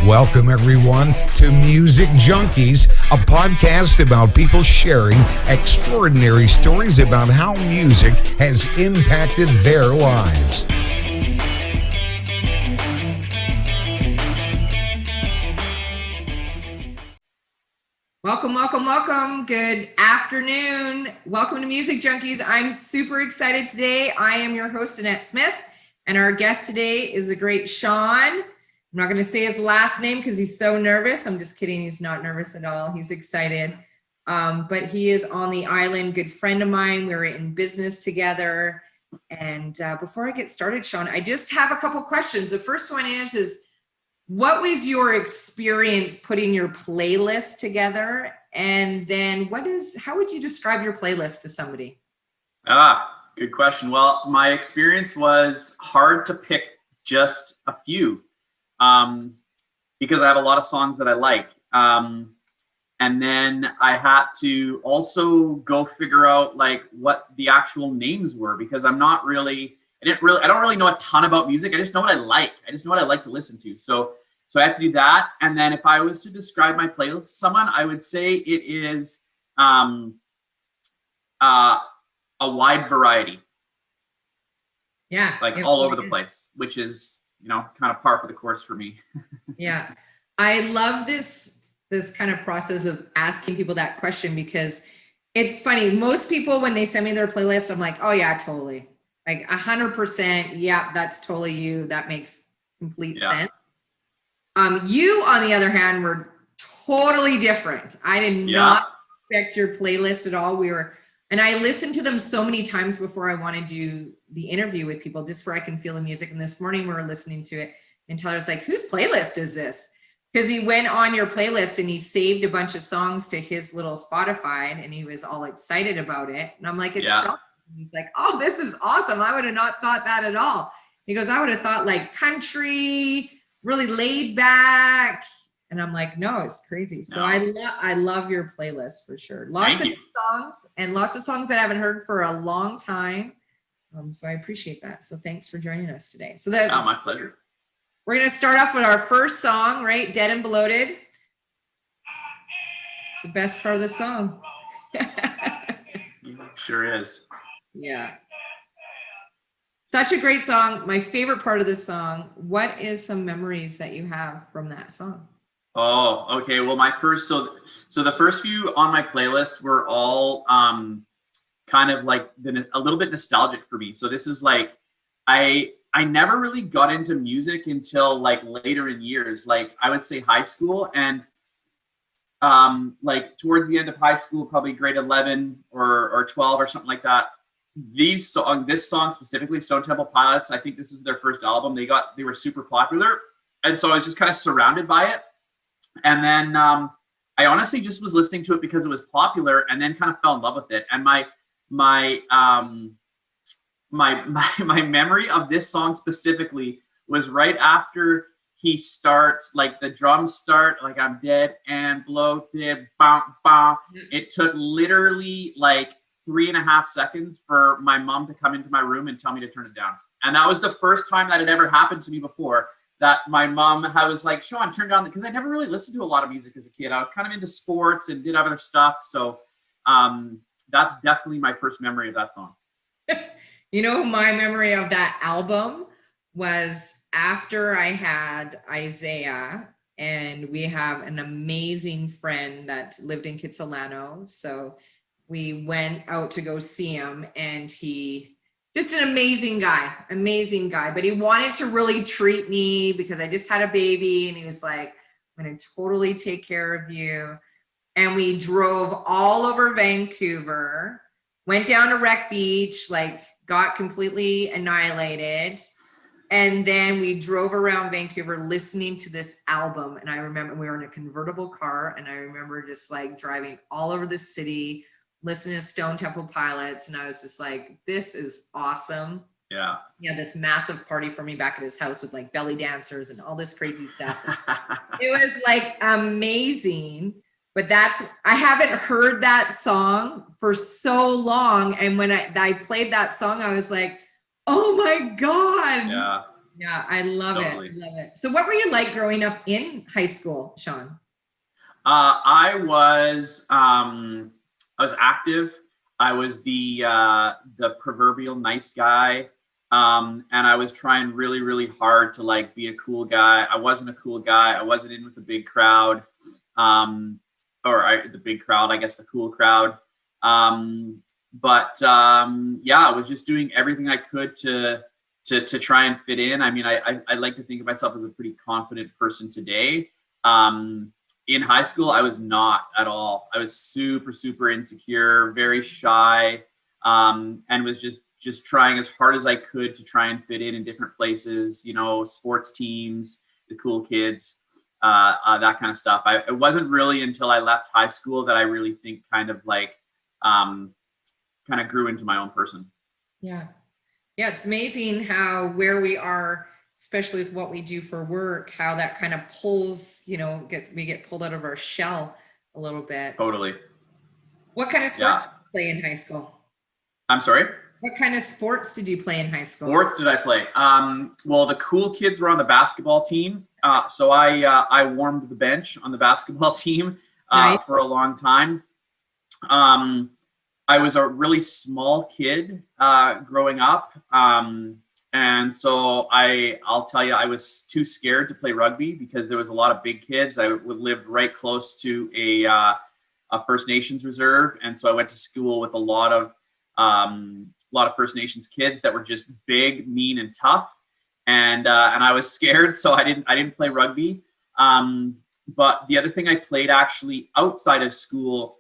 Welcome, everyone, to Music Junkies, a podcast about people sharing extraordinary stories about how music has impacted their lives. Welcome. Good afternoon. Welcome to Music Junkies. I'm super excited today. I am your host, Annette Smith, and our guest today is the great Shaun. I'm not going to say his last name because he's so nervous. I'm just kidding. He's not nervous at all. He's excited. But he is on the island, good friend of mine. We're in business together. And before I get started, Shaun, I just have a couple questions. The first one is what was your experience putting your playlist together? And then how would you describe your playlist to somebody? Good question. Well, my experience was hard to pick just a few because I have a lot of songs that I like. And then I had to also go figure out like what the actual names were because I don't really know a ton about music. I just know what I like. I just know what I like to listen to. So I have to do that. And then if I was to describe my playlist to someone, I would say it is a wide variety. Yeah. Like all over the place, which is, kind of par for the course for me. Yeah. I love this kind of process of asking people that question because it's funny. Most people, when they send me their playlist, I'm like, oh yeah, totally. Like 100%. Yeah, that's totally you. That makes complete sense. You, on the other hand, were totally different. I did not expect your playlist at all. And I listened to them so many times before I want to do the interview with people, just where I can feel the music. And this morning we were listening to it, and Tyler's like, whose playlist is this? Because he went on your playlist and he saved a bunch of songs to his little Spotify, and he was all excited about it. And I'm like, it's shocking. He's like, oh, this is awesome. I would have not thought that at all. He goes, I would have thought like country, really laid back. And I'm like, no, it's crazy. So I love your playlist for sure. Lots of songs and lots of songs that I haven't heard for a long time. So I appreciate that. So thanks for joining us today. So my pleasure. We're going to start off with our first song, right? Dead and Bloated. It's the best part of the song. Sure is. Yeah. Such a great song. My favorite part of this song. What is some memories that you have from that song? Oh, okay. Well, so the first few on my playlist were all kind of like a little bit nostalgic for me. So this is like, I never really got into music until like later in years, like I would say high school, and like towards the end of high school, probably grade 11 or 12 or something like that. This song specifically, Stone Temple Pilots, I think this is their first album. They were super popular, and so I was just kind of surrounded by it. And then I honestly just was listening to it because it was popular, and then kind of fell in love with it. And my memory of this song specifically was right after he starts, like the drums start, like I'm dead and bloated, bam, bam. It took literally like 3.5 seconds for my mom to come into my room and tell me to turn it down. And that was the first time that had ever happened to me before, that my mom was like, Shaun, turn down, because I never really listened to a lot of music as a kid. I was kind of into sports and did other stuff. So that's definitely my first memory of that song. My memory of that album was after I had Isaiah, and we have an amazing friend that lived in Kitsilano. So we went out to go see him, and he just an amazing guy, but he wanted to really treat me because I just had a baby, and he was like, I'm going to totally take care of you. And we drove all over Vancouver, went down to Wreck Beach, like got completely annihilated. And then we drove around Vancouver listening to this album. And I remember we were in a convertible car, and I remember just like driving all over the city, listening to Stone Temple Pilots. And I was just like, this is awesome. Yeah. He had this massive party for me back at his house with like belly dancers and all this crazy stuff. It was like amazing. But I haven't heard that song for so long. And when I played that song, I was like, oh my God. Yeah. Yeah, I love Totally. it. I love it. So what were you like growing up in high school, Shaun? I was active. I was the proverbial nice guy. And I was trying really, really hard to like be a cool guy. I wasn't a cool guy. I wasn't in with the big crowd. The big crowd, I guess the cool crowd. Yeah, I was just doing everything I could to try and fit in. I mean, I like to think of myself as a pretty confident person today. In high school, I was not at all. I was super, super insecure, very shy, and was just trying as hard as I could to try and fit in different places, you know, sports teams, the cool kids, that kind of stuff. It wasn't really until I left high school that I really think kind of grew into my own person. Yeah. Yeah, it's amazing how where we are, especially with what we do for work, how that kind of pulls, you know, we get pulled out of our shell a little bit. Totally. What kind of sports did you play in high school? I'm sorry? What kind of sports did you play in high school? Sports did I play? Well, the cool kids were on the basketball team. So I warmed the bench on the basketball team for a long time. I was a really small kid growing up. And so I'll tell you, I was too scared to play rugby because there was a lot of big kids. I lived right close to a First Nations reserve. And so I went to school with a lot of First Nations kids that were just big, mean, and tough. And I was scared, so I didn't play rugby. But the other thing I played actually outside of school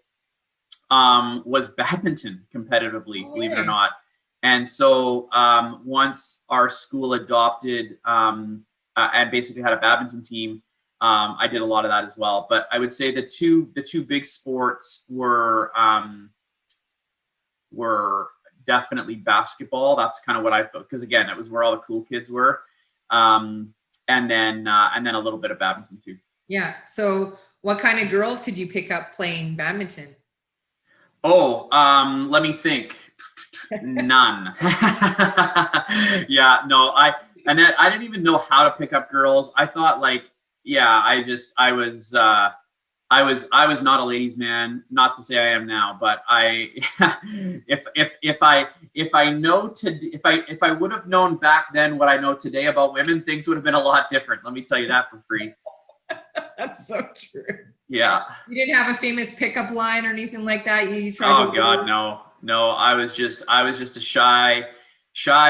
was badminton competitively, believe it or not. And so once our school adopted and basically had a badminton team, I did a lot of that as well. But I would say the two big sports were definitely basketball. That's kind of what I felt, because again, it was where all the cool kids were, and then a little bit of badminton too. Yeah. So what kind of girls could you pick up playing badminton? Oh, let me think. None. Yeah, no, I didn't even know how to pick up girls. I thought I was not a ladies' man. Not to say I am now, but if I would have known back then what I know today about women, things would have been a lot different. Let me tell you that for free. That's so true. Yeah. You didn't have a famous pickup line or anything like that? You tried to. Oh God, no. I was just a shy,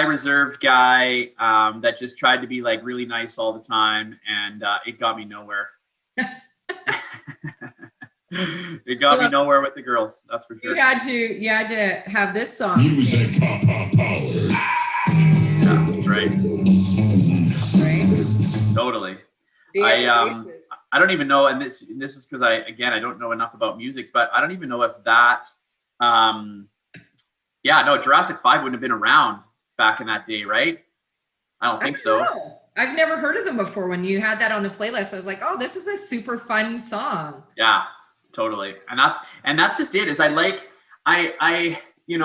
reserved guy that just tried to be like really nice all the time, and it got me nowhere. It got me nowhere with the girls. That's for sure. You had to have this song. Music power. Yeah, that's right. Right. Totally. Yeah, I don't even know, and this is because I don't know enough about music, but I don't even know if that Jurassic 5 wouldn't have been around back in that day, right? I don't think so. Know. I've never heard of them before. When you had that on the playlist, I was like, oh, this is a super fun song. Yeah, totally. And that's just it, is if you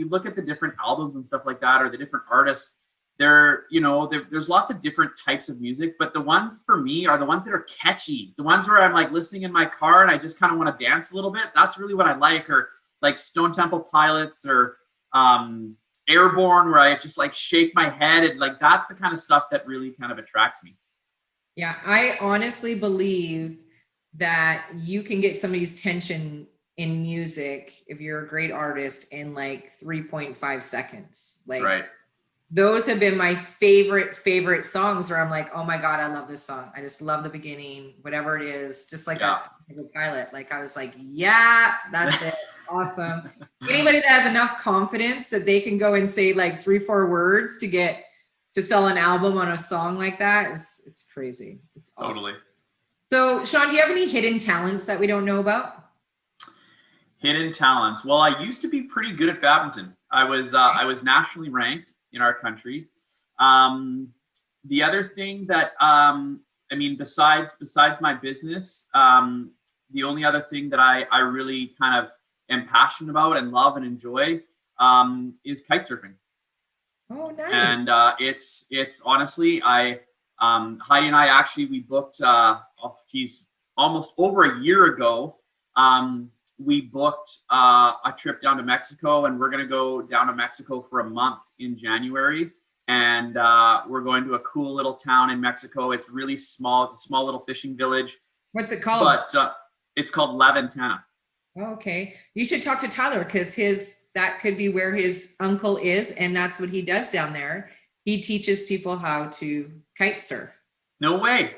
look at the different albums and stuff like that, or the different artists, there's lots of different types of music, but the ones for me are the ones that are catchy, the ones where I'm like listening in my car and I just kind of want to dance a little bit. That's really what I like. Or like Stone Temple Pilots, or Airborne, where I just like shake my head, and like that's the kind of stuff that really kind of attracts me. Yeah, I honestly believe that you can get somebody's attention in music if you're a great artist in like 3.5 seconds. Like, right. Those have been my favorite songs where I'm like, oh my God, I love this song. I just love the beginning, whatever it is, just like that pilot. Like I was like, yeah, that's it. Awesome. Anybody that has enough confidence that they can go and say like 3-4 words to sell an album on a song like that, it's crazy. It's awesome. Totally. So Shaun, do you have any hidden talents that we don't know about? Hidden talents. Well, I used to be pretty good at badminton. I was nationally ranked in our country. The other thing that besides my business, the only other thing that I really kind of am passionate about and love and enjoy is kitesurfing. Oh, nice. And it's honestly, Heidi and I actually, we booked almost over a year ago. We booked a trip down to Mexico, and we're going to go down to Mexico for a month in January. And we're going to a cool little town in Mexico. It's really small. It's a small little fishing village. What's it called? But it's called La Ventana. Oh, okay. You should talk to Tyler, because that could be where his uncle is, and that's what he does down there. He teaches people how to kite surf. No way.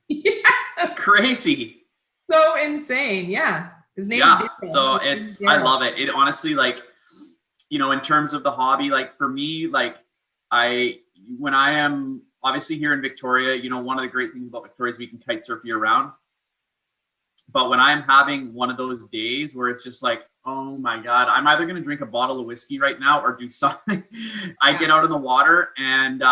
Yeah. Crazy. So insane. Yeah. His name's Yeah. Daryl. So His name's I Daryl. love it. It honestly, like, you know, in terms of the hobby, like for me, like when I am obviously here in Victoria, you know, one of the great things about Victoria is we can kite surf year round. But when I'm having one of those days where it's just like, oh my God, I'm either going to drink a bottle of whiskey right now or do something. I get out in the water and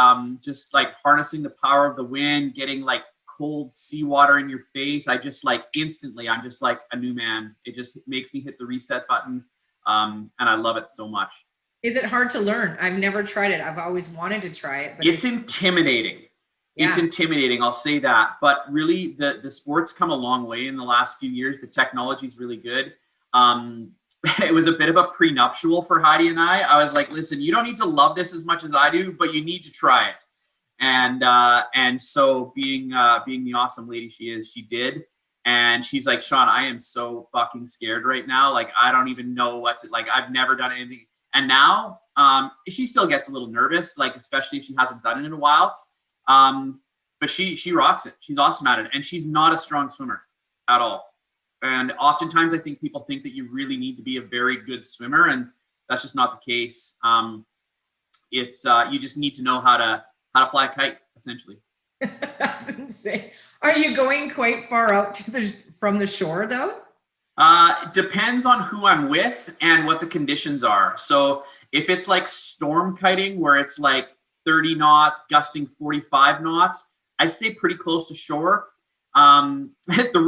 just like harnessing the power of the wind, getting like cold seawater in your face. I just like instantly, I'm just like a new man. It just makes me hit the reset button. And I love it so much. Is it hard to learn? I've never tried it. I've always wanted to try it. But It's intimidating. Yeah. It's intimidating, I'll say that. But really, the sport's come a long way in the last few years. The technology is really good. It was a bit of a prenuptial for Heidi and I. I was like, listen, you don't need to love this as much as I do, but you need to try it. And so being the awesome lady she is, she did. And she's like, Shaun, I am so fucking scared right now. Like, I don't even know what to, like, I've never done anything. And now she still gets a little nervous, like, especially if she hasn't done it in a while. But she rocks it. She's awesome at it. And she's not a strong swimmer at all. And oftentimes I think people think that you really need to be a very good swimmer, and that's just not the case. It's you just need to know how to fly a kite, essentially. That's insane. Are you going quite far out from the shore though? Depends on who I'm with and what the conditions are. So if it's like storm kiting where it's like 30 knots, gusting 45 knots, I stay pretty close to shore. The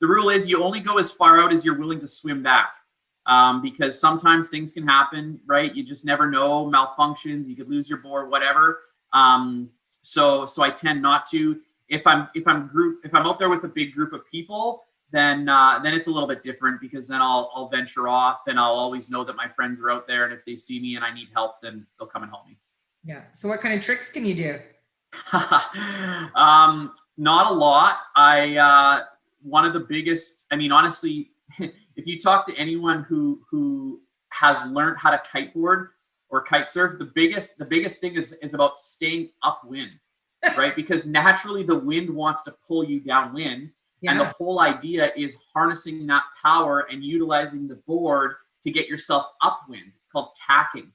rule is you only go as far out as you're willing to swim back. Because sometimes things can happen, right? You just never know, malfunctions, you could lose your board, whatever. So I tend not to. If I'm out there with a big group of people, then it's a little bit different, because then I'll venture off and I'll always know that my friends are out there, and if they see me and I need help, then they'll come and help me. Yeah. So what kind of tricks can you do? Not a lot. One of the biggest, I mean, honestly, if you talk to anyone who has learned how to kiteboard or kite surf, the biggest thing is about staying upwind, right? Because naturally the wind wants to pull you downwind. Yeah. And the whole idea is harnessing that power and utilizing the board to get yourself upwind. It's called tacking.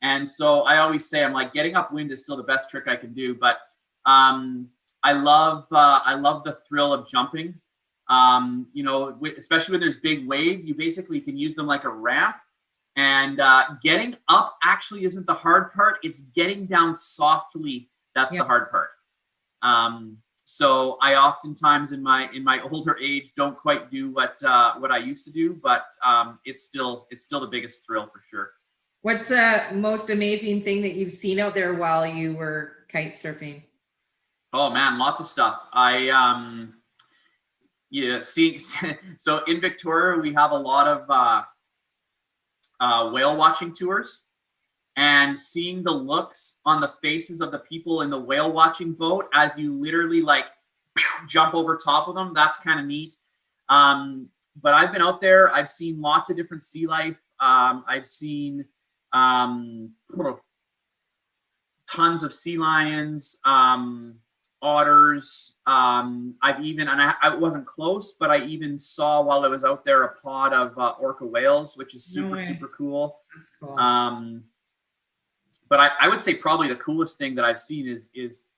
And so I always say, I'm like, getting upwind is still the best trick I can do. But I love the thrill of jumping. You know, especially when there's big waves, you basically can use them like a ramp. And getting up actually isn't the hard part. It's getting down softly. That's the hard part. So I oftentimes in my older age don't quite do what I used to do, but it's still the biggest thrill for sure. What's the most amazing thing that you've seen out there while you were kite surfing? Oh man, lots of stuff. So in Victoria we have a lot of whale watching tours, and seeing the looks on the faces of the people in the whale watching boat as you literally like jump over top of them, that's kind of neat. But I've been out there, I've seen lots of different sea life. I've seen tons of sea lions, otters. I've even, and I wasn't close, but I even saw while I was out there a pod of orca whales, which is super cool. That's cool. But I would say probably the coolest thing that I've seen is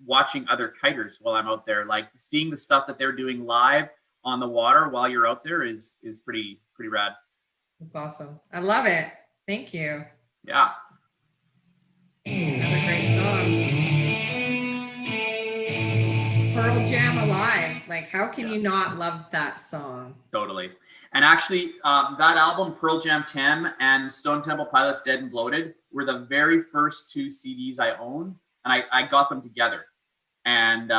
watching other kiters while I'm out there. Like seeing the stuff that they're doing live on the water while you're out there is pretty rad. That's awesome. I love it. Thank you. Yeah. Another great song. Pearl Jam Alive. Like, how can you not love that song? Totally. And actually, that album, Pearl Jam 10 and Stone Temple Pilots' Dead and Bloated, were the very first 2 CDs I owned, and I got them together. And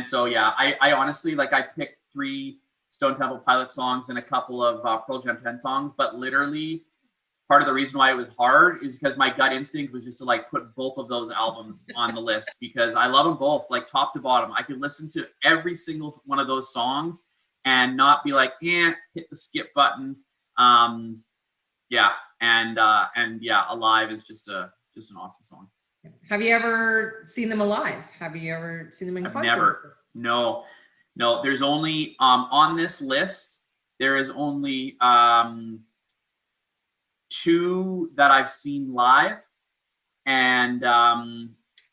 so, yeah, I honestly, like, I picked 3 Stone Temple Pilots songs and a couple of Pearl Jam 10 songs, but literally part of the reason why it was hard is because my gut instinct was just to like put both of those albums on the list, because I love them both, like top to bottom. I could listen to every single one of those songs and not be like, hit the skip button. Yeah, and yeah, Alive is just an awesome song. Have you ever seen them alive? Have you ever seen them in concert? Never. No. There's only on this list, there is only 2 that I've seen live, and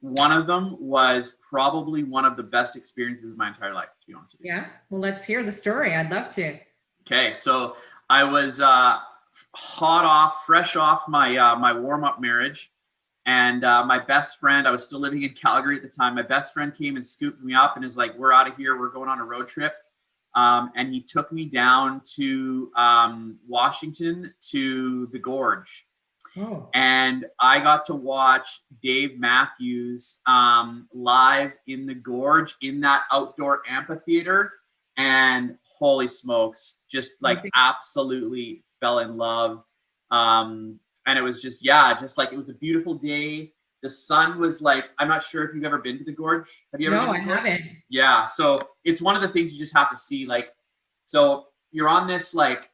one of them was probably one of the best experiences of my entire life, to be honest with you. Yeah, well, let's hear the story. I'd love to. Okay, so I was fresh off my my warm-up marriage, and my best friend, I was still living in Calgary at the time, my best friend came and scooped me up and is like, we're out of here, we're going on a road trip. And he took me down to Washington to the Gorge. Oh. And I got to watch Dave Matthews live in the Gorge in that outdoor amphitheater. And holy smokes, just like absolutely fell in love. And it was just, just like, it was a beautiful day. The sun was like, I'm not sure if you've ever been to the Gorge. Have you ever been to the Gorge? I haven't. Yeah, so it's one of the things you just have to see. Like, so you're on this like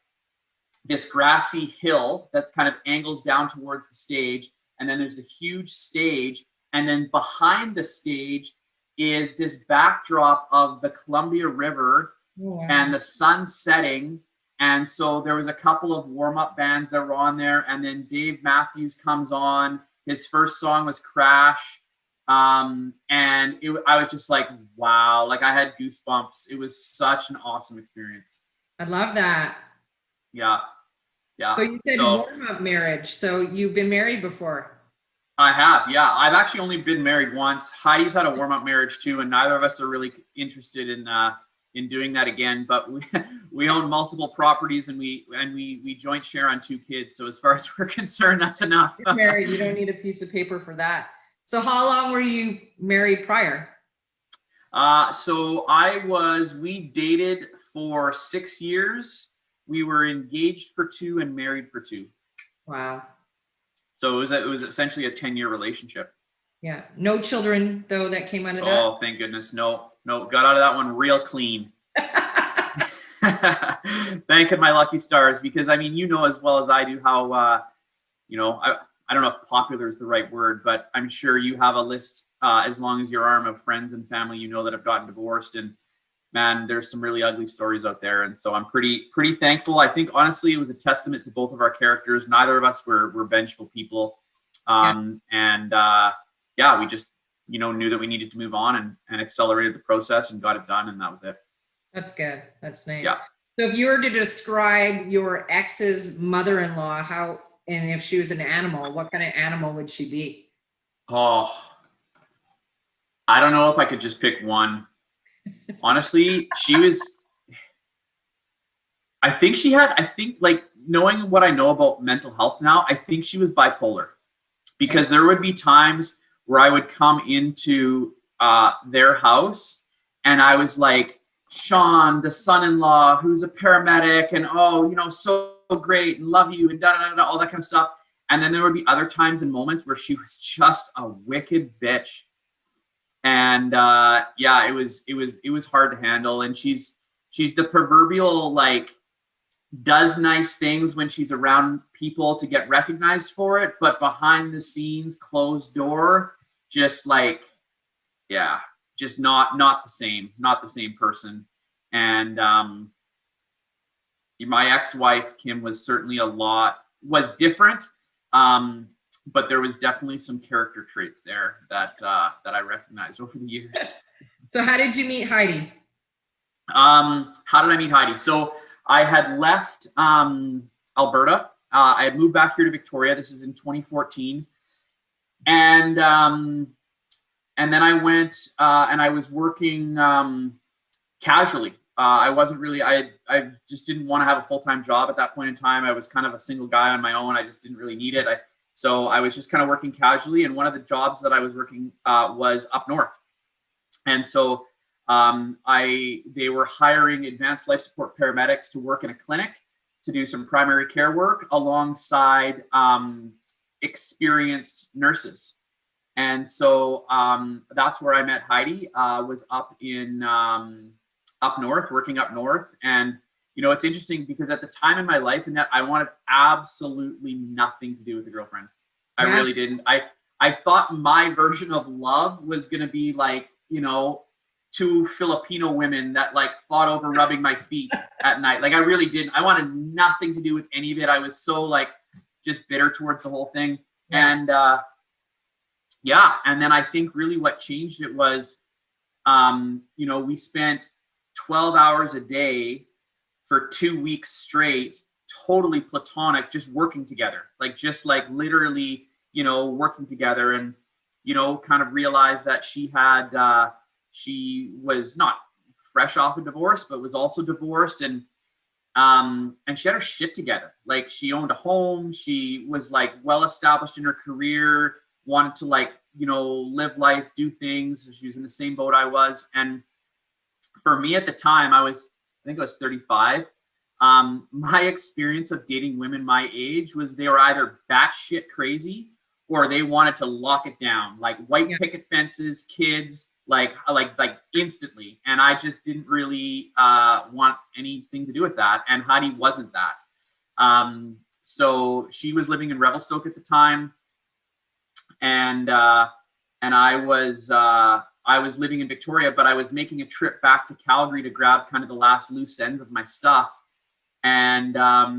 this grassy hill that kind of angles down towards the stage, and then there's the huge stage, and then behind the stage is this backdrop of the Columbia River and the sun setting. And so there was a couple of warm-up bands that were on there, and then Dave Matthews comes on. His first song was Crash. And I was just like, wow, like I had goosebumps. It was such an awesome experience. I love that. Yeah. So you said warm-up marriage. So you've been married before? I have, yeah. I've actually only been married once. Heidi's had a warm-up marriage too, and neither of us are really interested in doing that again. But we own multiple properties, and we joint share on 2 kids. So as far as we're concerned, that's enough. You're married. You don't need a piece of paper for that. So how long were you married prior? So we dated for 6 years. We were engaged for 2 and married for 2. Wow. So it was essentially a 10-year relationship. Yeah. No children though that came out of that? Oh, thank goodness. No, got out of that one real clean. Thanking my lucky stars, because I mean, you know as well as I do how, I don't know if popular is the right word, but I'm sure you have a list as long as your arm of friends and family you know that have gotten divorced, and man, there's some really ugly stories out there. And so I'm pretty thankful. I think honestly it was a testament to both of our characters. Neither of us were vengeful people. And we just knew that we needed to move on and accelerated the process and got it done, and that was it. That's good. That's nice. Yeah. So if you were to describe your ex's mother-in-law, and if she was an animal, what kind of animal would she be? Oh, I don't know if I could just pick one. Honestly, I think like knowing what I know about mental health now, I think she was bipolar, because there would be times where I would come into their house and I was like, Shaun, the son-in-law who's a paramedic, and so great and love you and all that kind of stuff. And then there would be other times and moments where she was just a wicked bitch. And it was hard to handle. And she's the proverbial, like, does nice things when she's around people to get recognized for it, but behind the scenes, closed door, just like, just not the same person. And my ex-wife Kim was certainly was different, but there was definitely some character traits there that I recognized over the years. So how did you meet Heidi? How did I meet Heidi? So I had left Alberta. I had moved back here to Victoria. This is in 2014. And then I went and I was working casually I wasn't really, I just didn't want to have a full-time job at that point in time. I was kind of a single guy on my own. I just didn't really need it. So I was just kind of working casually. And one of the jobs that I was working was up north. And so they were hiring advanced life support paramedics to work in a clinic to do some primary care work alongside experienced nurses. And so that's where I met Heidi, was up in up north, working up north. And, you know, it's interesting because at the time in my life in that I wanted absolutely nothing to do with a girlfriend. I really didn't. I thought my version of love was going to be like, you know, two Filipino women that like fought over rubbing my feet at night. Like I really didn't. I wanted nothing to do with any of it. I was so like just bitter towards the whole thing. And and then I think really what changed it was, you know, we spent 12 hours a day for 2 weeks straight, totally platonic, just working together, like just like literally, you know, working together. And, you know, kind of realized that she was not fresh off a divorce, but was also divorced. And she had her shit together. Like she owned a home. She was like well established in her career, wanted to like, you know, live life, do things. She was in the same boat I was. And for me at the time, I think I was 35. My experience of dating women my age was they were either batshit crazy or they wanted to lock it down, like white picket fences, kids, like instantly. And I just didn't really want anything to do with that. And Heidi wasn't that. So she was living in Revelstoke at the time, and I was living in Victoria, but I was making a trip back to Calgary to grab kind of the last loose ends of my stuff. And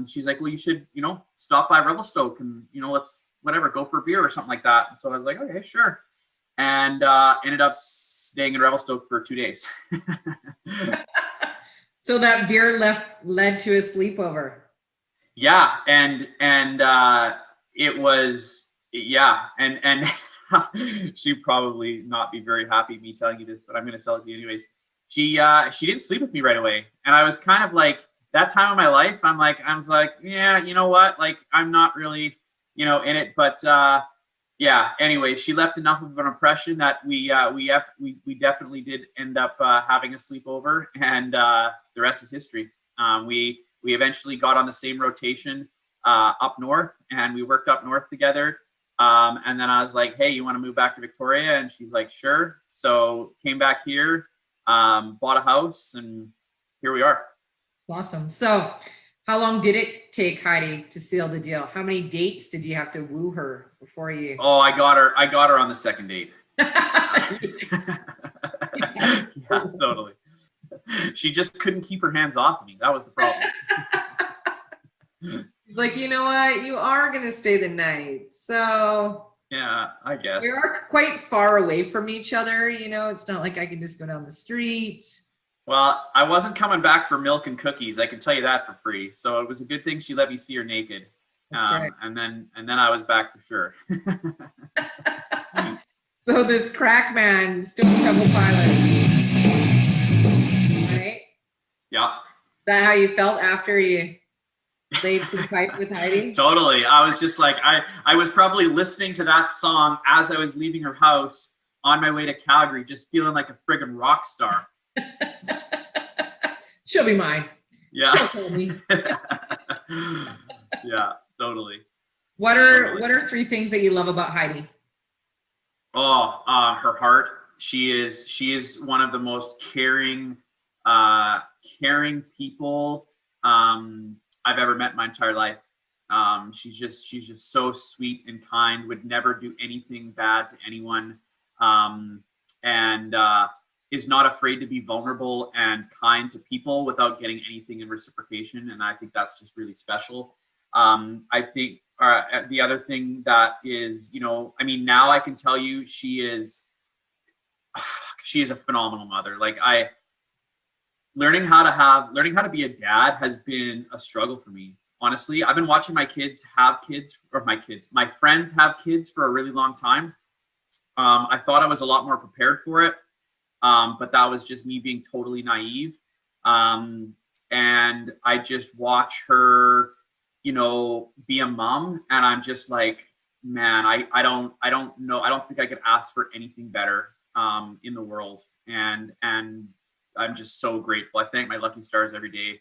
she's like, well, you should, you know, stop by Revelstoke and, you know, let's whatever, go for a beer or something like that. And so I was like, okay, sure. And ended up staying in Revelstoke for 2 days. So that beer led to a sleepover. Yeah. And it was, and she'd probably not be very happy me telling you this, but I'm going to tell it to you anyways. She didn't sleep with me right away. And I was kind of like, that time of my life, I was like, yeah, you know what? Like, I'm not really, you know, in it, but anyway, she left enough of an impression that we definitely did end up having a sleepover, and the rest is history. We eventually got on the same rotation up north, and we worked up north together. And then I was like, hey, you want to move back to Victoria? And she's like, sure. So came back here, bought a house, and here we are. Awesome. So how long did it take Heidi to seal the deal? How many dates did you have to woo her before you? Oh, I got her on the second date. Yeah, totally. She just couldn't keep her hands off me. That was the problem. He's like, you know what? You are going to stay the night. So yeah, I guess. We are quite far away from each other. You know, it's not like I can just go down the street. Well, I wasn't coming back for milk and cookies. I can tell you that for free. So it was a good thing she let me see her naked. That's right. And then I was back for sure. So this CRACKERMAN, Stone Temple Pilot, right? Yeah. Is that how you felt after you laid some pipe with Heidi? Totally. I was just like, I was probably listening to that song as I was leaving her house on my way to Calgary, just feeling like a friggin' rock star. She'll be mine. Yeah. She'll tell me. Yeah, totally. What are 3 things that you love about Heidi? Oh, her heart. She is one of the most caring people I've ever met in my entire life. She's just so sweet and kind, would never do anything bad to anyone. And is not afraid to be vulnerable and kind to people without getting anything in reciprocation. And I think that's just really special. I think the other thing that is, you know, I mean, now I can tell you she is a phenomenal mother. Like learning how to be a dad has been a struggle for me. Honestly, I've been watching my friends have kids for a really long time. I thought I was a lot more prepared for it. But that was just me being totally naive. And I just watch her, you know, be a mom, and I'm just like, man, I don't know. I don't think I could ask for anything better in the world. And I'm just so grateful. I thank my lucky stars every day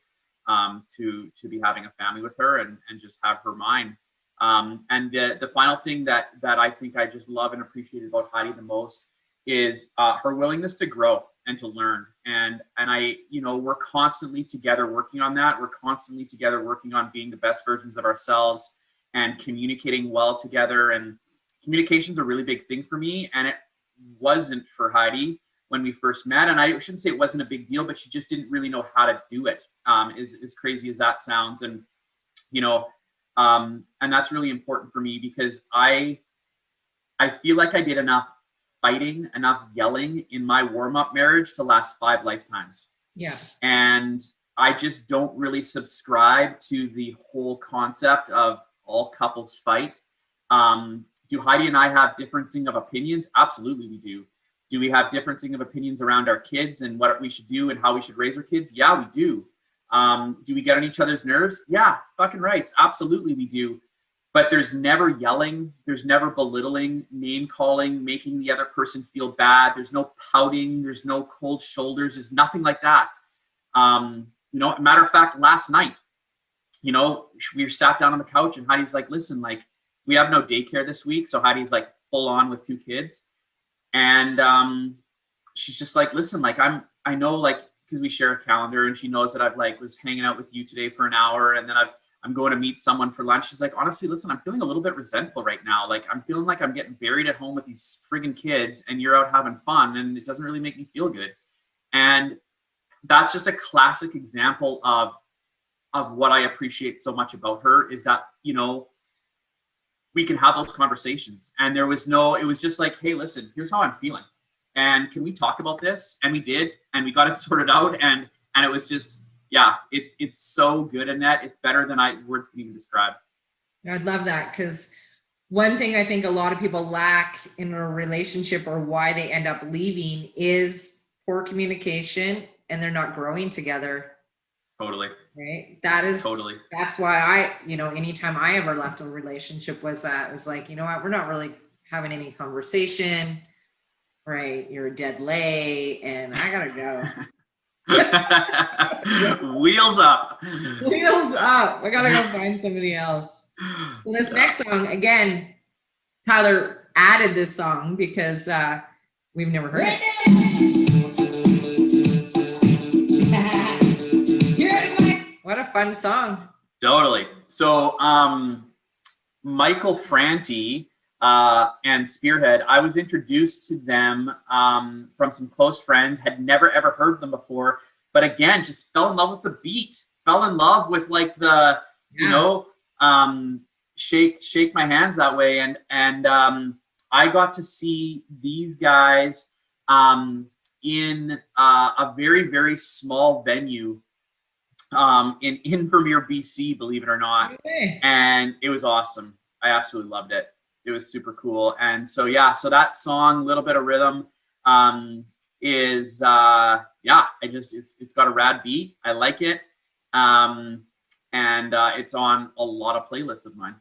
to be having a family with her and just have her mine. And the final thing that I think I just love and appreciate about Heidi the most is her willingness to grow and to learn. And I, you know, we're constantly together working on that. We're constantly together working on being the best versions of ourselves and communicating well together. And communication's a really big thing for me. And it wasn't for Heidi when we first met. And I shouldn't say it wasn't a big deal, but she just didn't really know how to do it. As crazy as that sounds. And, you know, and that's really important for me because I feel like I did enough fighting, enough yelling in my warm-up marriage to last 5 lifetimes. Yeah. And I just don't really subscribe to the whole concept of all couples fight. Do Heidi and I have differencing of opinions? Absolutely we do. Do we have differencing of opinions around our kids and what we should do and how we should raise our kids? Yeah, we do. Do we get on each other's nerves? Yeah, fucking right. Absolutely we do. But there's never yelling. There's never belittling, name calling, making the other person feel bad. There's no pouting. There's no cold shoulders. There's nothing like that. You know, matter of fact, last night, you know, we sat down on the couch and Heidi's like, listen, like we have no daycare this week. So Heidi's like full on with 2 kids. And she's just like, listen, like I know like, because we share a calendar and she knows that I've like was hanging out with you today for an hour and then I'm going to meet someone for lunch. She's like, honestly, listen, I'm feeling a little bit resentful right now. Like I'm feeling like I'm getting buried at home with these friggin' kids and you're out having fun and it doesn't really make me feel good. And that's just a classic example of what I appreciate so much about her is that, you know, we can have those conversations. And it was just like, hey, listen, here's how I'm feeling. And can we talk about this? And we did, and we got it sorted out. And it was just, yeah, it's so good, Annette. It's better than words can even describe. I'd love that because one thing I think a lot of people lack in a relationship or why they end up leaving is poor communication and they're not growing together. Totally. Right. That's why anytime I ever left a relationship was like, you know what, we're not really having any conversation. Right. You're a dead lay and I gotta go. Wheels up. Wheels up. I gotta go find somebody else. So this next song, again, Tyler added this song because we've never heard it. What a fun song. Totally. So Michael Franti and Spearhead, I was introduced to them from some close friends, had never ever heard them before, but again, just fell in love with the beat, fell in love with like the, you know, shake my hands that way. And I got to see these guys in a very, very small venue in Invermere, BC, believe it or not. Okay. And it was awesome. I absolutely loved it. It was super cool. And so, yeah, so that song, Little Bit of Rhythm, is, it's got a rad beat. I like it. And it's on a lot of playlists of mine.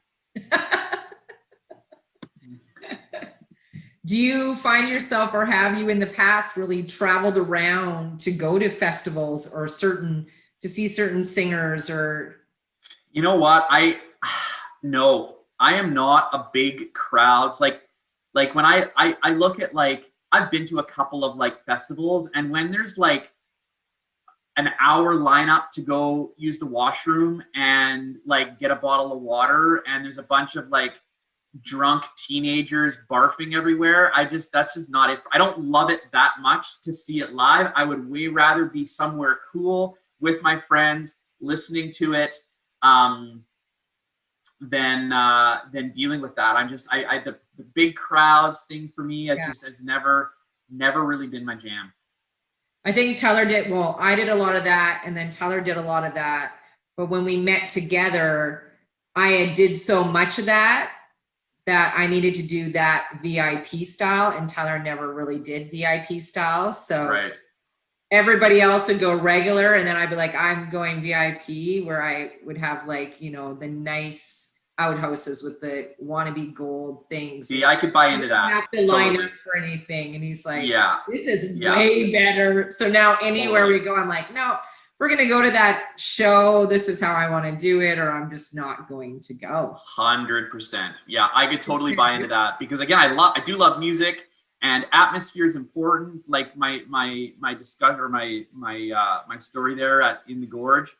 Do you find yourself, or have you in the past really traveled around to go to festivals or to see certain singers? Or you know what, no, I am not a big crowds. Like when I look at, like, I've been to a couple of like festivals, and when there's like an hour lineup to go use the washroom and like get a bottle of water, and there's a bunch of like drunk teenagers barfing everywhere, that's just not it. I don't love it that much to see it live. I would way rather be somewhere cool with my friends listening to it than dealing with that. The big crowds thing for me, it's never really been my jam. I think Tyler did, I did a lot of that, and then Tyler did a lot of that. But when we met together, I did so much of that I needed to do that VIP style, and Tyler never really did VIP style. So right. everybody else would go regular, and then I'd be like, I'm going VIP, where I would have like, you know, the nice outhouses with the wannabe gold things. See, I could buy into that. You have to line up for anything. And he's like, yeah, this is way better. So now anywhere we go, I'm like, no, we're going to go to that show. This is how I want to do it, or I'm just not going to go. 100%. Yeah, I could totally buy into that, because again, I do love music, and atmosphere is important. Like my discussion, or my story there in the gorge,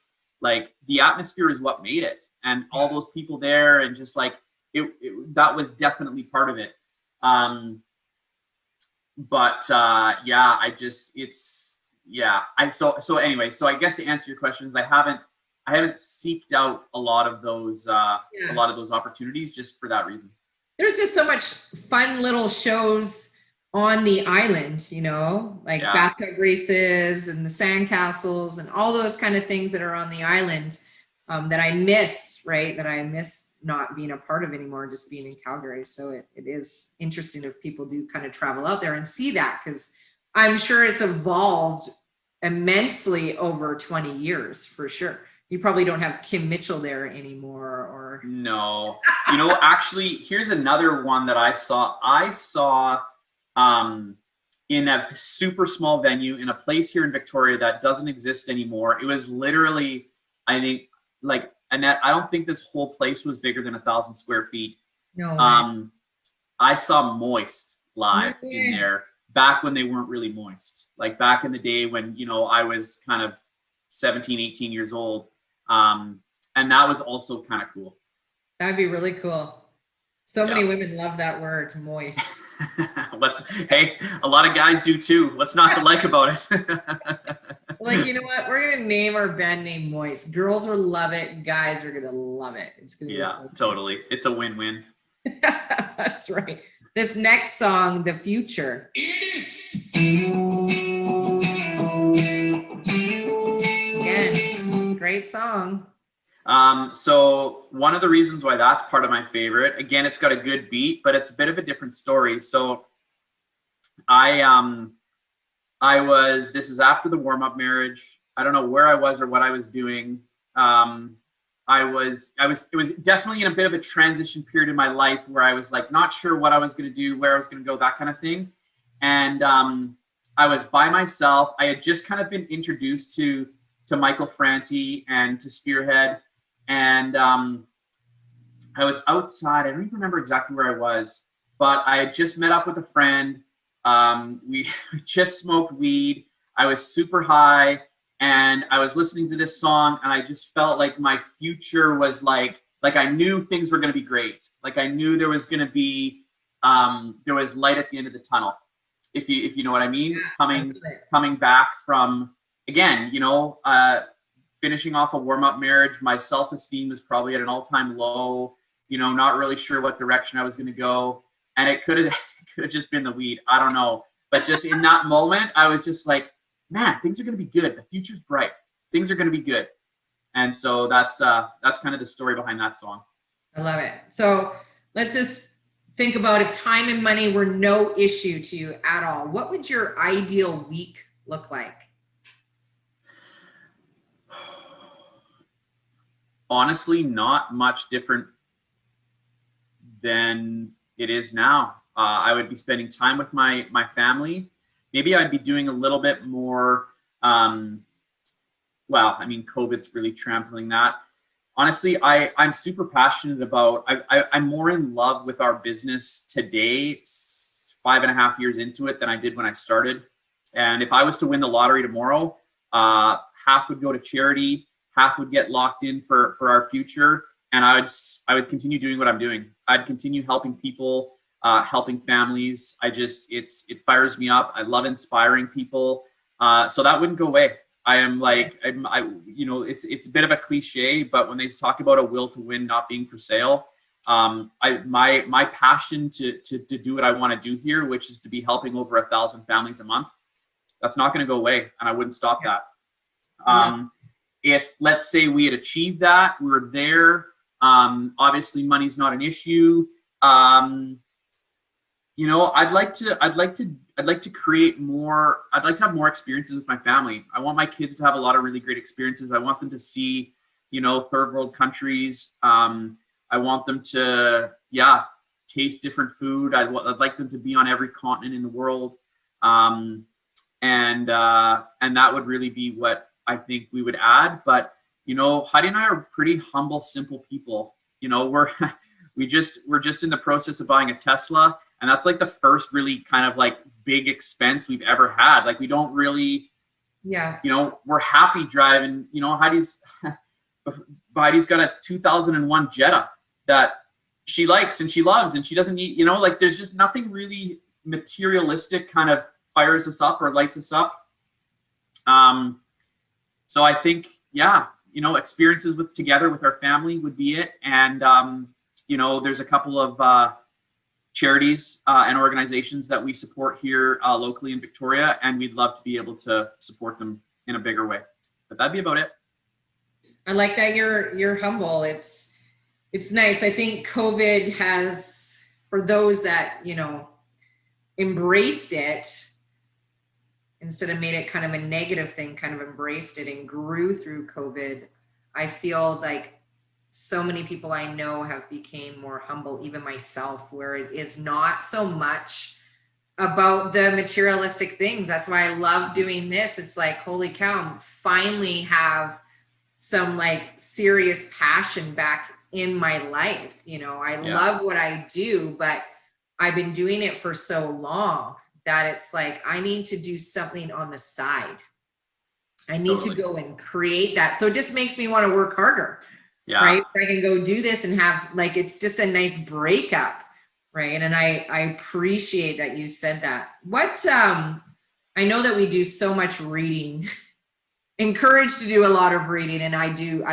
like the atmosphere is what made it, and all those people there, and just like that was definitely part of it. Yeah, so anyway, so I guess to answer your questions, I haven't seeked out a lot of those opportunities just for that reason. There's just so much fun little shows on the island, you know, like bathtub races and the sandcastles and all those kind of things that are on the island, that I miss, right? That I miss not being a part of anymore, just being in Calgary. So it is interesting if people do kind of travel out there and see that, because I'm sure it's evolved immensely over 20 years for sure. You probably don't have Kim Mitchell there anymore, or no. You know, actually, here's another one that I saw in a super small venue in a place here in Victoria that doesn't exist anymore. It was literally, I think, like, Annette, I don't think this whole place was bigger than 1,000 square feet. No. I saw Moist live in there back when they weren't really Moist. Like back in the day when, you know, I was kind of 17, 18 years old. And that was also kind of cool. That'd be really cool. So many women love that word, moist. Hey, a lot of guys do too. What's not to like about it? Like, you know what? We're going to name our band name Moist. Girls will love it. Guys are going to love it. It's going to be so totally. It's a win-win. That's right. This next song, The Future. Again, great song. So one of the reasons why that's part of my favorite, again, it's got a good beat, but it's a bit of a different story. So this is after the warm-up marriage. I don't know where I was or what I was doing. It was definitely in a bit of a transition period in my life where I was like, not sure what I was going to do, where I was going to go, that kind of thing. And, I was by myself. I had just kind of been introduced to Michael Franti and to Spearhead. And I was outside. I don't even remember exactly where I was, but I had just met up with a friend. We just smoked weed. I was super high, and I was listening to this song, and I just felt like my future was like I knew things were going to be great. Like I knew there was going to be there was light at the end of the tunnel, if you know what I mean. Coming back from, again, you know, finishing off a warm-up marriage, my self-esteem was probably at an all-time low, you know, not really sure what direction I was going to go. And it could have just been the weed. I don't know. But just in that moment, I was just like, man, things are going to be good. The future's bright. Things are going to be good. And so that's kind of the story behind that song. I love it. So let's just think about, if time and money were no issue to you at all, what would your ideal week look like? Honestly, not much different than it is now. I would be spending time with my family. Maybe I'd be doing a little bit more. Well, I mean, COVID's really trampling that. Honestly, I'm super passionate about. I'm more in love with our business today, 5.5 years into it, than I did when I started. And if I was to win the lottery tomorrow, half would go to charity, half would get locked in for our future, and I would continue doing what I'm doing. I'd continue helping people, helping families. It fires me up. I love inspiring people. So that wouldn't go away. You know, it's a bit of a cliche, but when they talk about a will to win not being for sale, my passion to do what I want to do here, which is to be helping over 1,000 families a month, that's not going to go away, and I wouldn't stop that. If, let's say, we had achieved that, we were there, obviously money's not an issue. I'd like to create more. I'd like to have more experiences with my family. I want my kids to have a lot of really great experiences. I want them to see, third world countries. I want them to, taste different food. I'd like them to be on every continent in the world. And that would really be what I think we would add. But, Heidi and I are pretty humble, simple people. We're just in the process of buying a Tesla. And that's like the first really kind of like big expense we've ever had. Like we don't really, we're happy driving, Heidi's got a 2001 Jetta that she likes and she loves, and she doesn't need, like there's just nothing really materialistic kind of fires us up or lights us up. So I think, experiences together with our family would be it. And, there's a couple of charities and organizations that we support here locally in Victoria, and we'd love to be able to support them in a bigger way. But that'd be about it. I like that you're humble. It's nice. I think COVID has, for those that, embraced it, instead of made it kind of a negative thing, kind of embraced it and grew through COVID. I feel like so many people I know have became more humble, even myself, where it is not so much about the materialistic things. That's why I love doing this. It's like, holy cow, finally have some like serious passion back in my life. I love what I do, but I've been doing it for so long that it's like, I need to do something on the side. I need to go and create that. So it just makes me want to work harder. Yeah. Right. I can go do this and have like, it's just a nice breakup. Right. And I appreciate that you said that. I know that we do so much reading, encouraged to do a lot of reading. And I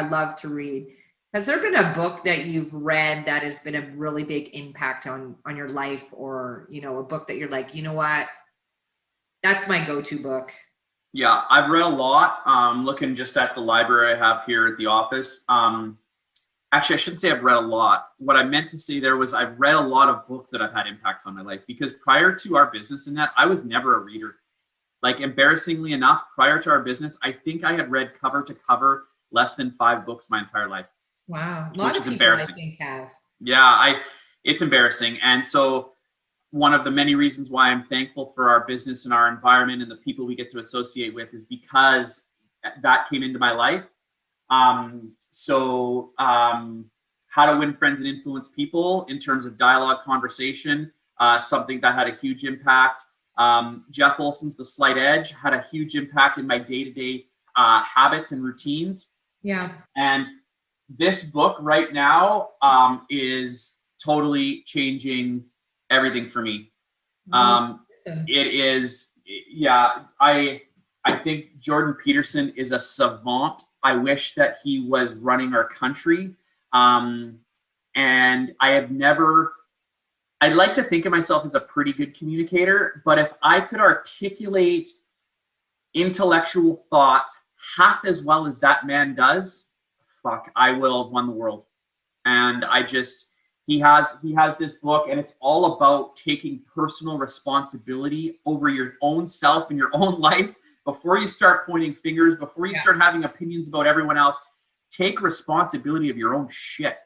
love to read. Has there been a book that you've read that has been a really big impact on your life, or, a book that you're like, you know what, that's my go-to book? Yeah, I've read a lot. Looking just at the library I have here at the office. Actually, I shouldn't say I've read a lot. What I meant to say there was I've read a lot of books that have had impacts on my life, because prior to our business and that, I was never a reader. Like, embarrassingly enough, prior to our business, I think I had read cover to cover less than 5 books my entire life. Wow. A lot of people I think have. Yeah, it's embarrassing. And so one of the many reasons why I'm thankful for our business and our environment and the people we get to associate with is because that came into my life. How to win friends and influence people in terms of dialogue, conversation, something that had a huge impact. Jeff Olson's The Slight Edge had a huge impact in my day-to-day habits and routines. Yeah. And this book right now is totally changing everything for me. It is, I think Jordan Peterson is a savant. I wish that he was running our country. And I'd like to think of myself as a pretty good communicator, but if I could articulate intellectual thoughts half as well as that man does, I will have won the world. And he has this book, and it's all about taking personal responsibility over your own self and your own life. Before you start pointing fingers, before you start having opinions about everyone else, take responsibility of your own shit.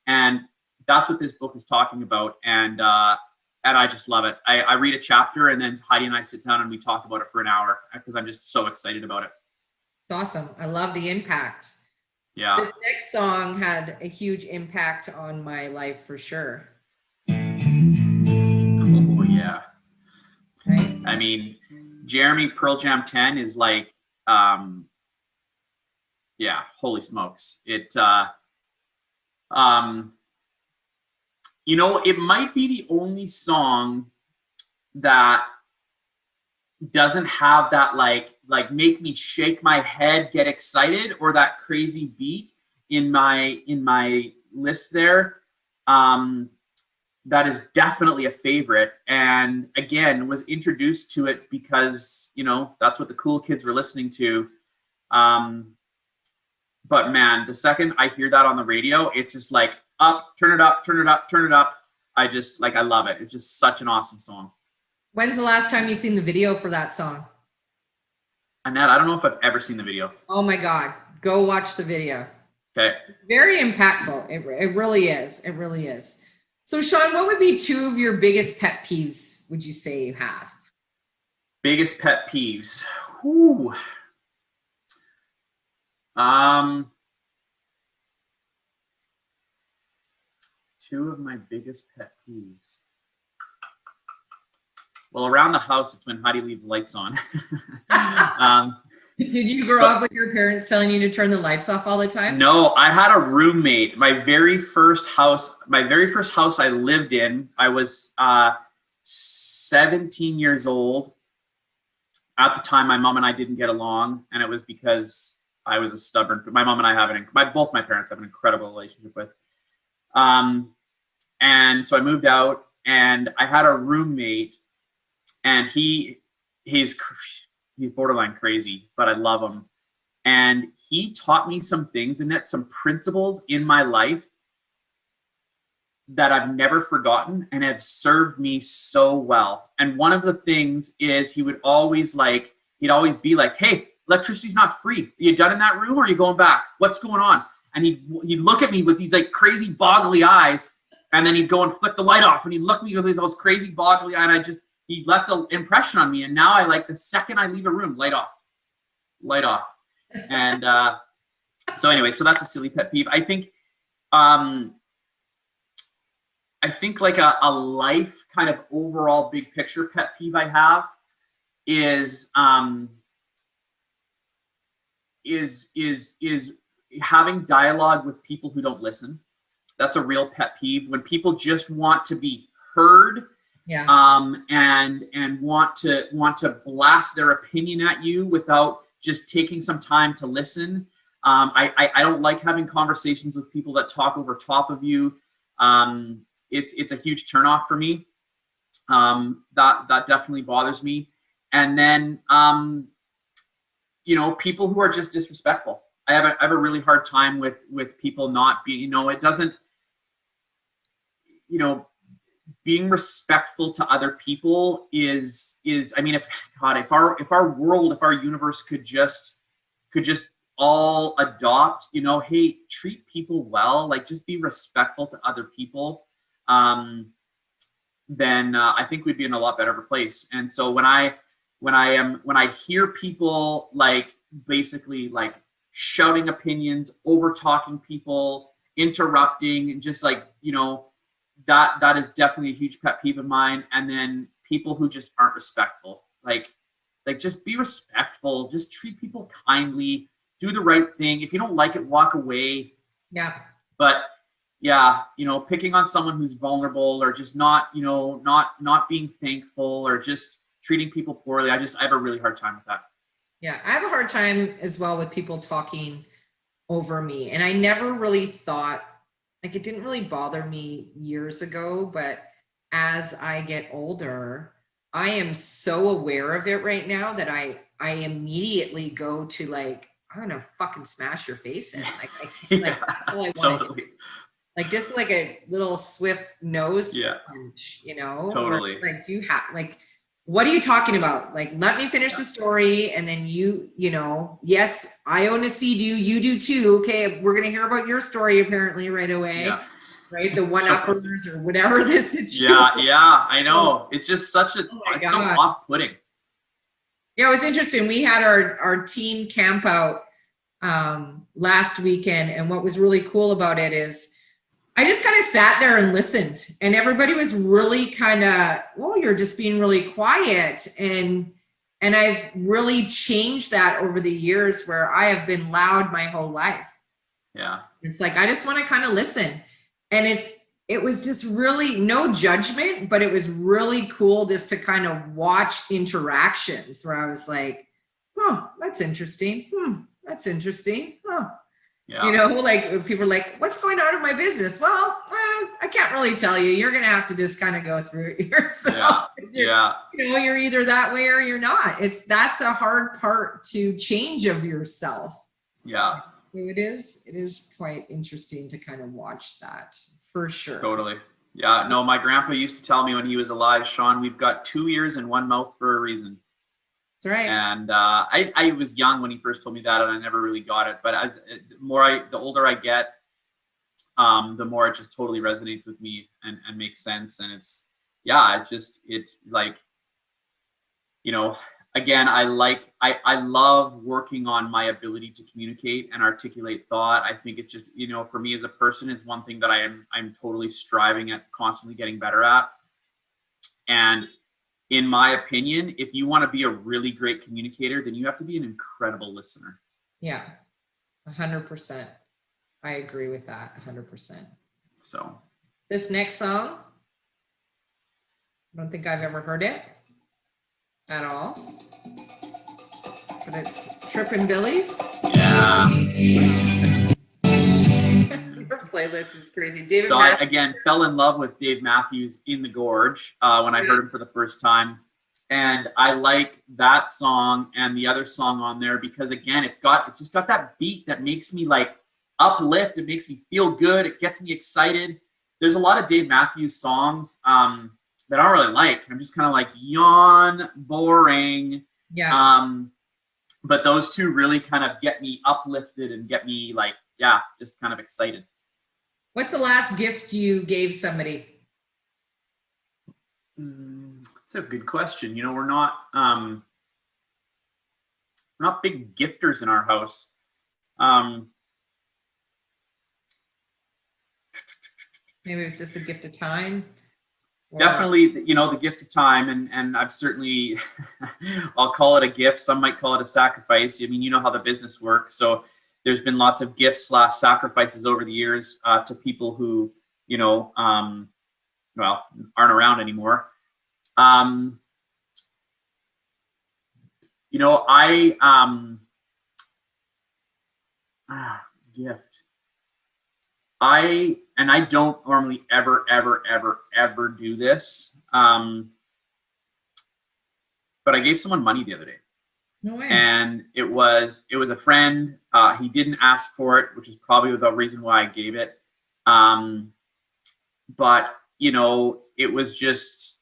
And that's what this book is talking about. And I just love it. I read a chapter, and then Heidi and I sit down and we talk about it for an hour, because I'm just so excited about it. It's awesome. I love the impact. Yeah. This next song had a huge impact on my life for sure. Oh, yeah. Right? I mean, Jeremy Pearl Jam 10 is like, holy smokes. It might be the only song that doesn't have that like make me shake my head, get excited, or that crazy beat in my list there. That is definitely a favorite, and again was introduced to it because that's what the cool kids were listening to. But man, the second I hear that on the radio, it's just like, up, turn it up, turn it up, turn it up. I just like, I love it. It's just such an awesome song. When's the last time you seen the video for that song? Annette, I don't know if I've ever seen the video. Oh my God, go watch the video. Okay. Very impactful. It really is. It really is. So Shaun, what would be 2 of your biggest pet peeves, would you say you have? Biggest pet peeves. Ooh. 2 of my biggest pet peeves. Well, around the house, it's when Heidi leaves lights on. Did you grow up with your parents telling you to turn the lights off all the time? No, I had a roommate. My very first house I lived in, I was 17 years old. At the time, my mom and I didn't get along, and it was because I was a stubborn. My mom and I both my parents have an incredible relationship with. And so I moved out, and I had a roommate, and he's borderline crazy, but I love him. And he taught me some things and some principles in my life that I've never forgotten and have served me so well. And one of the things is he'd always be like, hey, electricity's not free. Are you done in that room or are you going back? What's going on? And he'd look at me with these like crazy boggly eyes, and then he'd go and flick the light off, and he'd look at me with those crazy boggly eyes, and he left an impression on me. And now I like the second I leave a room, light off. And so anyway, so that's a silly pet peeve. I think like a life kind of overall big picture pet peeve I have is having dialogue with people who don't listen. That's a real pet peeve. When people just want to be heard, yeah, and want to blast their opinion at you without just taking some time to listen. I don't like having conversations with people that talk over top of you. It's a huge turnoff for me. That definitely bothers me. And then people who are just disrespectful. I have a really hard time with people not being, it doesn't, being respectful to other people is I mean, if our world, if our universe could just all adopt, hey, treat people well, like just be respectful to other people, then I think we'd be in a lot better place. And so when I hear people like basically like shouting opinions, over talking people, interrupting, and just like, that is definitely a huge pet peeve of mine. And then people who just aren't respectful, like just be respectful, just treat people kindly, do the right thing. If you don't like it, walk away. Yeah. But yeah, picking on someone who's vulnerable, or just not being thankful, or just treating people poorly. I have a really hard time with that. Yeah, I have a hard time as well with people talking over me. And I never really thought, like, it didn't really bother me years ago, but as I get older, I am so aware of it right now that I immediately go to like, I'm gonna fucking smash your face in. Like, like that's all I want. Totally. Like just like a little swift nose punch, Totally. It's like, do you have like, what are you talking about? Like, let me finish the story. And then yes, I own a Sea-Doo, you do too. Okay, we're going to hear about your story apparently right away. Yeah. Right? The one-uppers or whatever this is. Yeah, I know. It's just such it's so off-putting. Yeah, it was interesting. We had our teen camp out last weekend. And what was really cool about it is I just kind of sat there and listened, and everybody was really kind of, oh, you're just being really quiet. And I've really changed that over the years, where I have been loud my whole life. Yeah. It's like, I just want to kind of listen. And it was just really no judgment, but it was really cool just to kind of watch interactions where I was like, oh, that's interesting. That's interesting. Oh. Yeah. Like people are like, what's going on in my business? Well, I can't really tell you. You're going to have to just kind of go through it yourself. Yeah. You're either that way or you're not. That's a hard part to change of yourself. Yeah. So it is quite interesting to kind of watch that, for sure. Totally. Yeah, no, my grandpa used to tell me when he was alive, Shaun, we've got 2 ears and one mouth for a reason. That's right. And I was young when he first told me that, and I never really got it. But as the older I get, the more it just totally resonates with me and makes sense. And it's like, you know, again, I love working on my ability to communicate and articulate thought. I think it's just, you know, for me as a person, it's one thing that I'm totally striving at constantly getting better at. And in my opinion, if you want to be a really great communicator, then you have to be an incredible listener. Yeah, 100%. I agree with that 100%. So this next song, I don't think I've ever heard it at all, but it's Trippin' Billies. Yeah. Your playlist is crazy. David So Matthews. I, again, fell in love with Dave Matthews in the Gorge when I heard him for the first time. And I like that song and the other song on there because, again, it's just got that beat that makes me like uplift. It makes me feel good. It gets me excited. There's a lot of Dave Matthews songs that I don't really like. I'm just kind of like, yawn, boring. Yeah. But those two really kind of get me uplifted and get me like, yeah, just kind of excited. What's the last gift you gave somebody? That's a good question. You know, we're not big gifters in our house. Maybe it was just a gift of time. Definitely, you know, the gift of time, and I've certainly, I'll call it a gift. Some might call it a sacrifice. I mean, you know how the business works. So there's been lots of gifts / sacrifices over the years to people who, you know, well, aren't around anymore. You know, gift. I don't normally ever do this. But I gave someone money the other day. No way. And it was a friend. He didn't ask for it, which is probably the reason why I gave it. But you know, it was just,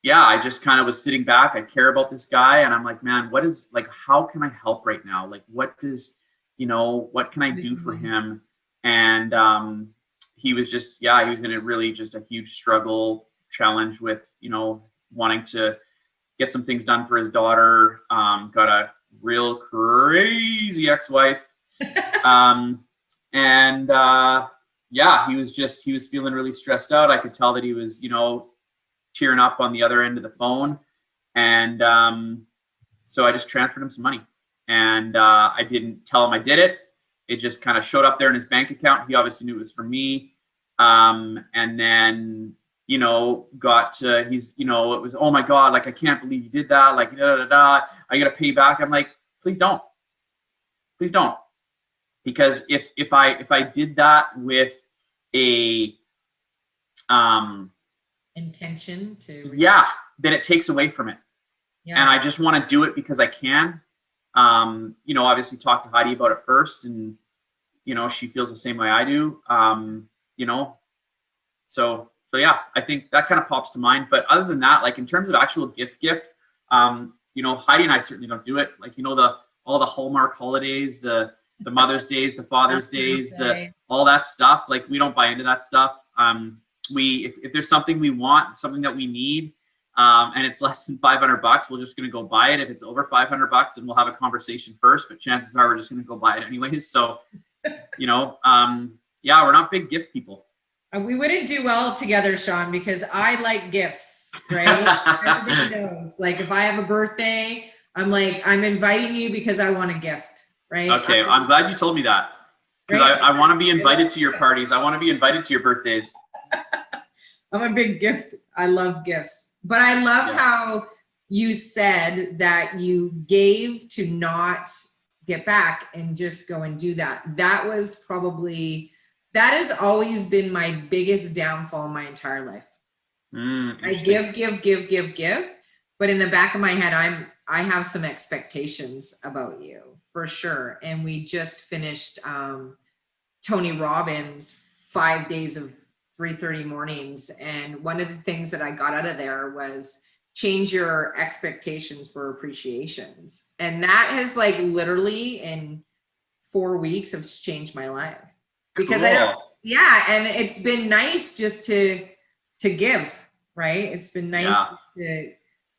yeah, I just kind of was sitting back. I care about this guy, and I'm like, man, what is, like, how can I help right now? Like, what does, you know, what can I do for him? And he was just, yeah, he was in a really just a huge struggle challenge with, you know, wanting to get some things done for his daughter. Got a real crazy ex-wife. Yeah, he was feeling really stressed out. I could tell that he was, you know, tearing up on the other end of the phone. And so I just transferred him some money. And I didn't tell him I did it. It just kind of showed up there in his bank account. He obviously knew it was for me. And then, you know, he's, you know, it was, oh my God, like, I can't believe you did that. Like, I got to pay back. I'm like, please don't. Because if I did that with a intention to, yeah, then it takes away from it. Yeah. And I just want to do it because I can. You know, obviously talk to Heidi about it first, and you know, she feels the same way I do. You know, so yeah, I think that kind of pops to mind. But other than that, like in terms of actual gift, you know, Heidi and I certainly don't do it. Like, you know, all the Hallmark holidays, the Mother's Days, the Father's Days, all that stuff. Like, we don't buy into that stuff. If there's something we want, something that we need, and it's less than $500, we're just going to go buy it. If it's over $500, then we'll have a conversation first, but chances are we're just going to go buy it anyways. So, you know, yeah, we're not big gift people. We wouldn't do well together, Shaun, because I like gifts, right? Everybody knows. Like, if I have a birthday, I'm like, I'm inviting you because I want a gift, right? Okay, I'm glad you told me that. Because Right? I want to be invited to your parties. I want to be invited to your birthdays. I'm a big gift. I love gifts. But I love how you said that you gave to not get back and just go and do that. That has always been my biggest downfall my entire life. I give. But in the back of my head, I have some expectations about you for sure. And we just finished Tony Robbins' 5 days of 3:30 mornings. And one of the things that I got out of there was change your expectations for appreciations. And that has like literally in 4 weeks have changed my life because I don't, yeah. And it's been nice just to give, right? It's been nice to,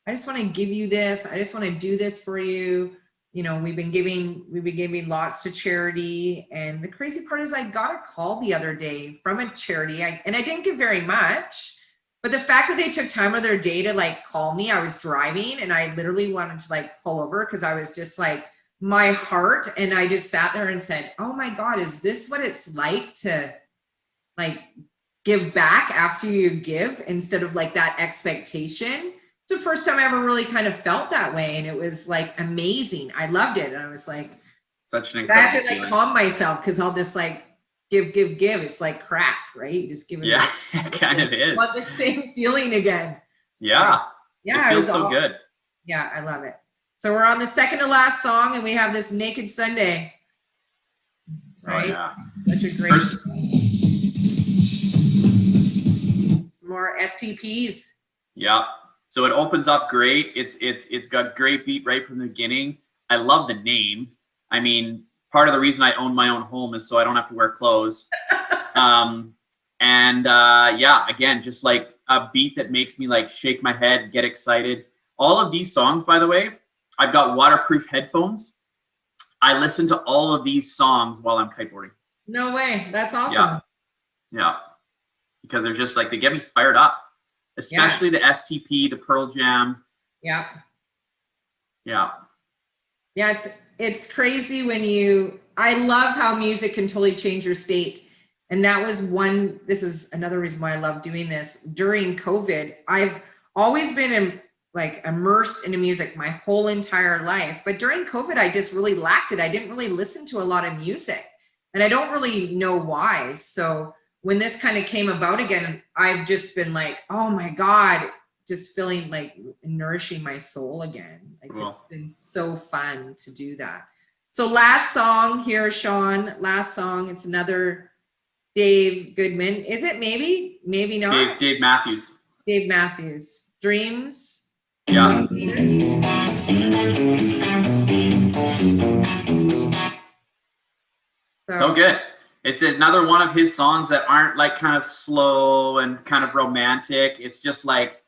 I just want to give you this. I just want to do this for you. You know, we've been giving lots to charity. And the crazy part is I got a call the other day from a charity. And I didn't give very much, but the fact that they took time of their day to like call me, I was driving and I literally wanted to like pull over because I was just like, my heart. And I just sat there and said, oh my God, is this what it's like to like give back after you give instead of like that expectation? It's the first time I ever really kind of felt that way. And it was like amazing. I loved it. And I was like, such an I incredible have to like calm myself because I'll just like give. It's like crack, right? You just give it. Yeah, it kind of is. Want the same feeling again. Yeah. Right? Yeah. It feels so good. Yeah, I love it. So we're on the second to last song and we have this Naked Sunday. Right? Oh, yeah. Such a great some more STPs. Yeah. So it opens up great. It's got great beat right from the beginning. I love the name. I mean, part of the reason I own my own home is so I don't have to wear clothes. Yeah, again, just like a beat that makes me like shake my head, get excited. All of these songs, by the way, I've got waterproof headphones. I listen to all of these songs while I'm kiteboarding. No way. That's awesome. Yeah. Because they're just like, they get me fired up. Especially the STP, the Pearl Jam. Yeah. Yeah. Yeah, it's crazy when I love how music can totally change your state. And that was this is another reason why I love doing this. During COVID, I've always been immersed into music my whole entire life. But during COVID, I just really lacked it. I didn't really listen to a lot of music. And I don't really know why. So when this kind of came about again, I've just been like, oh my God, just feeling like nourishing my soul again. Like It's been so fun to do that. So last song here, Shaun, last song. It's another Dave Goodman. Is it maybe? Maybe not. Dave Matthews. Dave Matthews. Dreams. Yeah. So good. It's another one of his songs that aren't like kind of slow and kind of romantic. It's just like,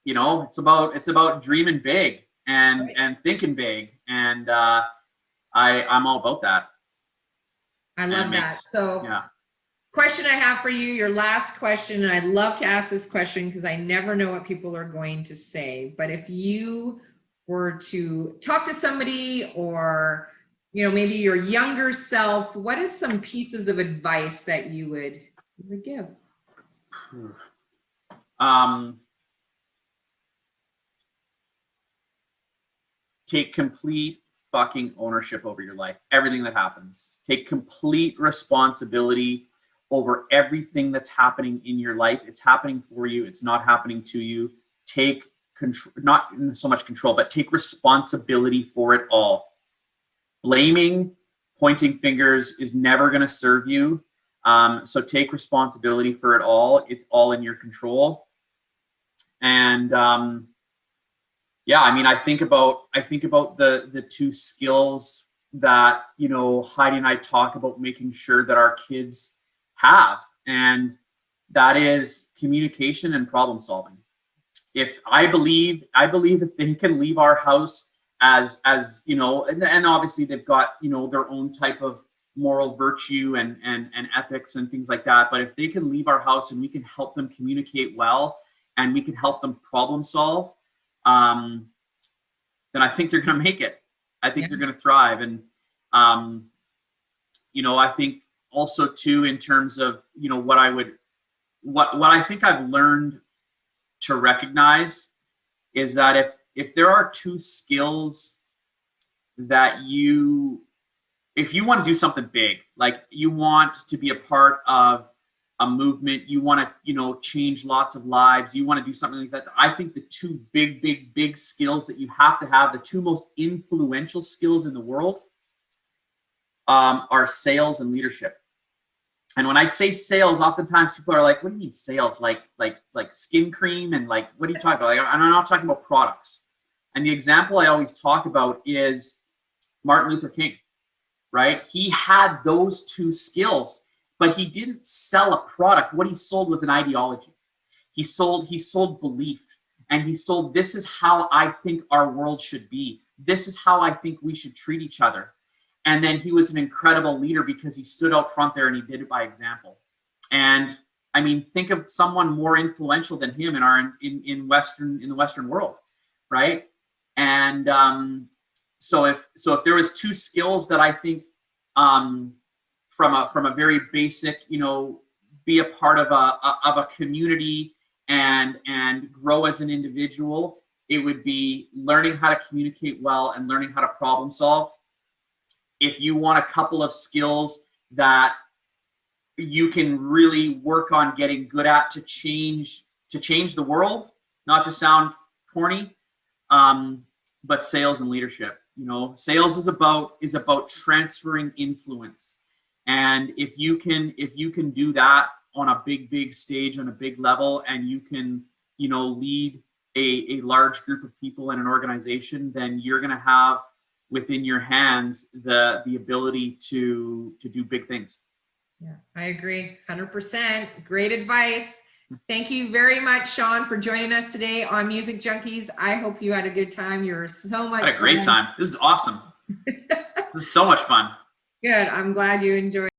you know, it's about dreaming big and thinking big. And I'm all about that. I love that. So yeah. Question I have for you, your last question, and I'd love to ask this question because I never know what people are going to say. But if you were to talk to somebody or maybe your younger self, what is some pieces of advice that you would give? Take complete fucking ownership over your life. Everything that happens. Take complete responsibility over everything that's happening in your life. It's happening for you. It's not happening to you. Take control, not so much control, but take responsibility for it all. Blaming, pointing fingers is never going to serve you. So take responsibility for it all. It's all in your control. And yeah, I mean, I think about the two skills that, Heidi and I talk about making sure that our kids have, and that is communication and problem solving. I believe if they can leave our house as and obviously they've got their own type of moral virtue and ethics and things like that, but if they can leave our house and we can help them communicate well and we can help them problem solve, then I think they're going to make it. I think they're going to thrive. And I think also too, in terms of what I think I've learned to recognize is that if there are two skills that if you want to do something big, like you want to be a part of a movement, you want to, change lots of lives, you want to do something like that. I think the two big skills that you have to have, the two most influential skills in the world, are sales and leadership. And when I say sales, oftentimes people are like, what do you mean sales? Like skin cream and like, what are you talking about? Like, I'm not talking about products. And the example I always talk about is Martin Luther King, right? He had those two skills, but he didn't sell a product. What he sold was an ideology. He sold belief, and he sold, this is how I think our world should be. This is how I think we should treat each other. And then he was an incredible leader because he stood out front there and he did it by example. And I mean, think of someone more influential than him in the Western world, right? And so if there was two skills that I think from a very basic, you know, be a part of a community and grow as an individual, it would be learning how to communicate well and learning how to problem solve. If you want a couple of skills that you can really work on getting good at to change the world, not to sound corny, but sales and leadership. You know, sales is about transferring influence. And if you can do that on a big stage, on a big level, and you can, you know, lead a large group of people in an organization, then you're going to have within your hands the ability to do big things. Yeah, I agree 100%. Great advice. Thank you very much, Shaun, for joining us today on Music Junkies. I hope you had a good time. You were so much fun. I had a great time. This is awesome. This is so much fun. Good. I'm glad you enjoyed